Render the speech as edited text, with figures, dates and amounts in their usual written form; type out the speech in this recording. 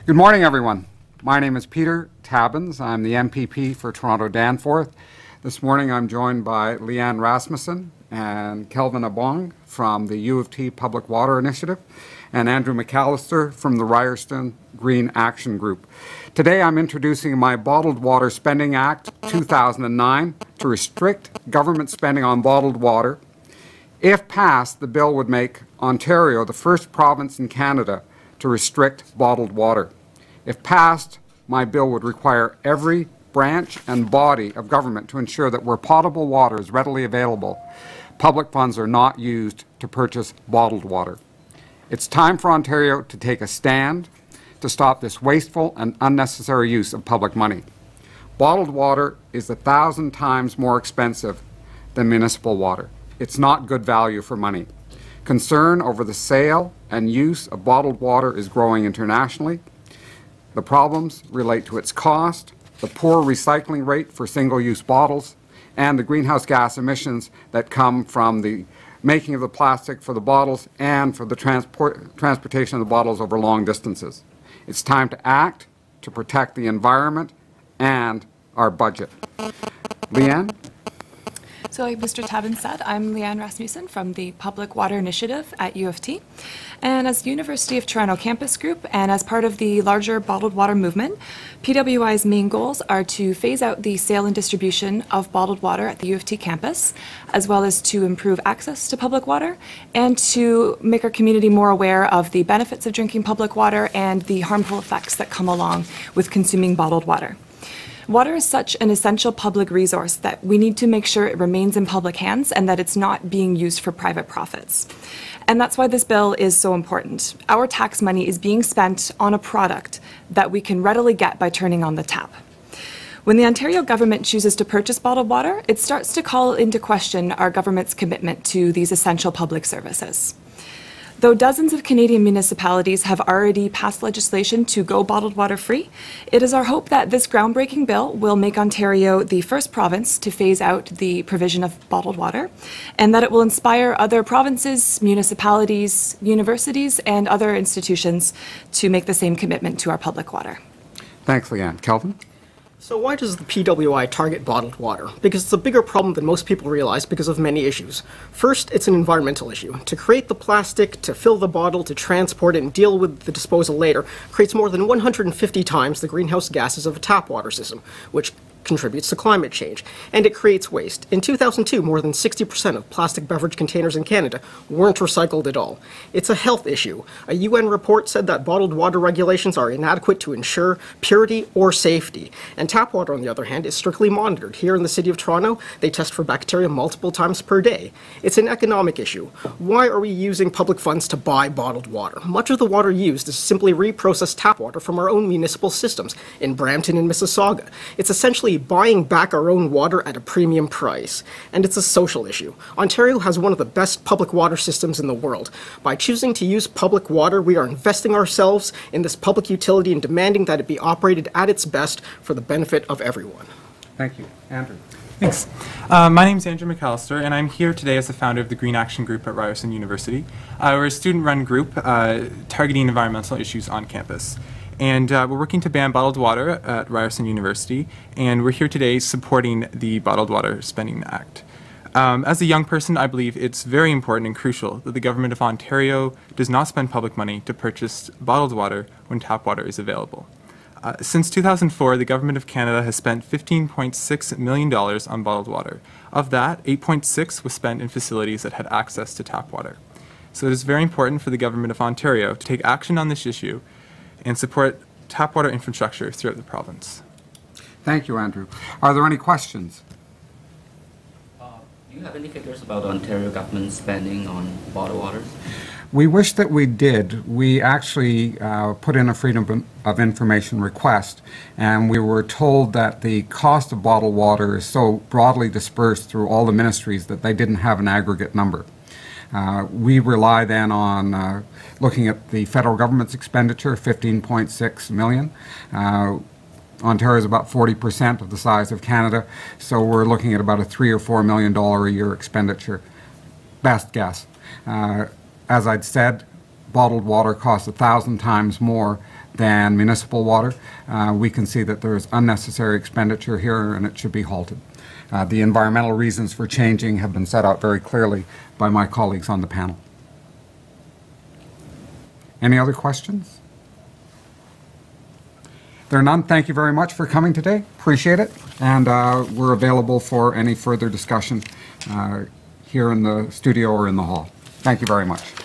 Good morning, everyone. My name is Peter Tabuns. I'm the MPP for Toronto Danforth. This morning I'm joined by Leanne Rasmussen and Kelvin Abong from the U of T Public Water Initiative and Andrew McAllister from the Ryerson Green Action Group. Today I'm introducing my Bottled Water Spending Act 2009 to restrict government spending on bottled water. If passed, the bill would make Ontario the first province in Canada to restrict bottled water. If passed, my bill would require every branch and body of government to ensure that where potable water is readily available, public funds are not used to purchase bottled water. It's time for Ontario to take a stand to stop this wasteful and unnecessary use of public money. Bottled water is 1,000 times more expensive than municipal water. It's not good value for money. Concern over the sale and use of bottled water is growing internationally. The problems relate to its cost, the poor recycling rate for single-use bottles, and the greenhouse gas emissions that come from the making of the plastic for the bottles and for the transportation of the bottles over long distances. It's time to act to protect the environment and our budget. Leanne? So like Mr. Tabuns said, I'm Leanne Rasmussen from the Public Water Initiative at U of T. And as University of Toronto Campus Group and as part of the larger bottled water movement, PWI's main goals are to phase out the sale and distribution of bottled water at the U of T campus, as well as to improve access to public water and to make our community more aware of the benefits of drinking public water and the harmful effects that come along with consuming bottled water. Water is such an essential public resource that we need to make sure it remains in public hands and that it's not being used for private profits. And that's why this bill is so important. Our tax money is being spent on a product that we can readily get by turning on the tap. When the Ontario government chooses to purchase bottled water, it starts to call into question our government's commitment to these essential public services. Though dozens of Canadian municipalities have already passed legislation to go bottled water free, it is our hope that this groundbreaking bill will make Ontario the first province to phase out the provision of bottled water, and that it will inspire other provinces, municipalities, universities, and other institutions to make the same commitment to our public water. Thanks, Leanne. Kelvin? So why does the PWI target bottled water? Because it's a bigger problem than most people realize because of many issues. First, it's an environmental issue. To create the plastic, to fill the bottle, to transport it, and deal with the disposal later creates more than 150 times the greenhouse gases of a tap water system, which contributes to climate change, and it creates waste. In 2002, more than 60% of plastic beverage containers in Canada weren't recycled at all. It's a health issue. A UN report said that bottled water regulations are inadequate to ensure purity or safety, and tap water, on the other hand, is strictly monitored. Here in the City of Toronto, they test for bacteria multiple times per day. It's an economic issue. Why are we using public funds to buy bottled water? Much of the water used is simply reprocessed tap water from our own municipal systems in Brampton and Mississauga. It's essentially buying back our own water at a premium price. And it's a social issue. Ontario has one of the best public water systems in the world. By choosing to use public water, we are investing ourselves in this public utility and demanding that it be operated at its best for the benefit of everyone. Thank you. Andrew? Thanks. My name is Andrew McAllister, and I'm here today as the founder of the Green Action Group at Ryerson University. We're a student-run group targeting environmental issues on campus. And we're working to ban bottled water at Ryerson University, and we're here today supporting the Bottled Water Spending Act. As a young person, I believe it's very important and crucial that the Government of Ontario does not spend public money to purchase bottled water when tap water is available. Since 2004, the Government of Canada has spent $15.6 million on bottled water. Of that, $8.6 was spent in facilities that had access to tap water. So it is very important for the Government of Ontario to take action on this issue and support tap water infrastructure throughout the province. Thank you, Andrew. Are there any questions? Do you have any figures about Ontario government spending on bottled water? We wish that we did. We actually put in a Freedom of Information request, and we were told that the cost of bottled water is so broadly dispersed through all the ministries that they didn't have an aggregate number. We rely then on looking at the federal government's expenditure, $15.6 million. Ontario is about 40% of the size of Canada, so we're looking at about a $3 or $4 million a year expenditure. Best guess. As I'd said, bottled water costs 1,000 times more than municipal water, we can see that there's unnecessary expenditure here and it should be halted. The environmental reasons for changing have been set out very clearly by my colleagues on the panel. Any other questions? There are none. Thank you very much for coming today. Appreciate it. And we're available for any further discussion here in the studio or in the hall. Thank you very much.